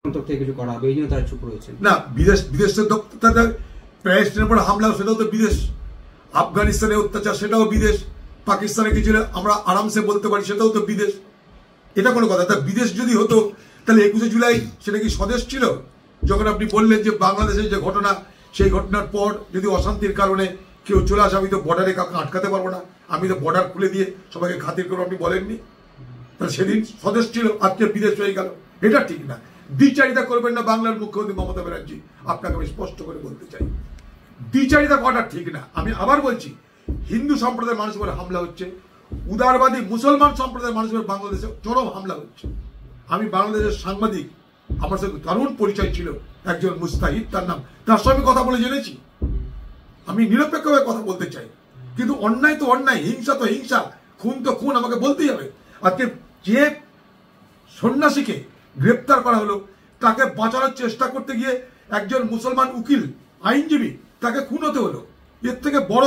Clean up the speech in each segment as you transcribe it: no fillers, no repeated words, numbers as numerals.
থেকে কিছু করা হবে, এই জন্য তারা চুপ রয়েছেন। না, বিদেশের প্যালেস্টাইনের উপর হামলা সেটাও তো বিদেশ, আফগানিস্তানে অত্যাচার সেটাও বিদেশ, পাকিস্তানে কিছু আমরা আরামসে বলতে পারি সেটাও তো বিদেশ। এটা কোনো কথা? তা বিদেশ যদি হতো তাহলে 21শে জুলাই সেটা কি স্বদেশ ছিল? যখন আপনি বললেন যে বাংলাদেশের যে ঘটনা, সেই ঘটনার পর যদি অশান্তির কারণে কেউ চলে আসে, আমি তো বর্ডারে কাউকে আটকাতে পারবো না, আমি তো বর্ডার খুলে দিয়ে সবাইকে খাতির করবো, আপনি বলেননি? তাহলে সেদিন স্বদেশ ছিল, আজকে বিদেশ হয়ে গেল, এটা ঠিক না। দ্বিচারিতা করবেন না বাংলার মুখ্যমন্ত্রী মমতা ব্যানার্জি, আপনাকে আমি স্পষ্ট করে বলতে চাই, দ্বিচারিতা করাটা ঠিক না। আমি আবার বলছি, হিন্দু সম্প্রদায়ের মানুষের উপরে হামলা হচ্ছে, উদারবাদী মুসলমান সম্প্রদায়ের মানুষের বাংলাদেশে চরম হামলা হচ্ছে। আমি বাংলাদেশের সাংবাদিক, আমার সাথে দারুণ পরিচয় ছিল একজন মুস্তাহিদ, তার নাম, তার সঙ্গে কথা বলে জেনেছি। আমি নিরপেক্ষভাবে কথা বলতে চাই, কিন্তু অন্যায় তো অন্যায়, হিংসা তো হিংসা, খুন তো খুন, আমাকে বলতেই হবে। আজকে যে সন্ন্যাসীকে গ্রেপ্তার করা হলো, তাকে বাঁচানোর চেষ্টা করতে গিয়ে একজন মুসলমান উকিল, আইনজীবী, তাকে খুন হতে হলো। এর থেকে বড়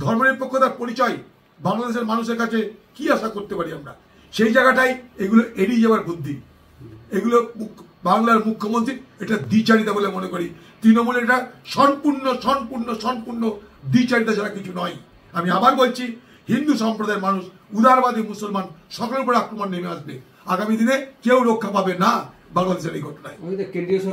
ধর্মনিরপেক্ষতার পরিচয় বাংলাদেশের মানুষের কাছে কি আশা করতে পারি আমরা? সেই জায়গাটাই এগুলো এড়িয়ে যাওয়ার বুদ্ধি, এগুলো বাংলার মুখ্যমন্ত্রী এটা দ্বিচারিতা বলে মনে করি। তৃণমূল এটা সম্পূর্ণ সম্পূর্ণ সম্পূর্ণ দ্বিচারিতা ছাড়া কিছু নয়। আমি আবার বলছি, হিন্দু সম্প্রদায়ের মানুষ, উদারবাদী মুসলমান, সকলের উপরে আক্রমণ নেমে আসবে। আগামী দিনে কেউ রক্ষা পাবে না বাংলাদেশের এই ঘটনায়।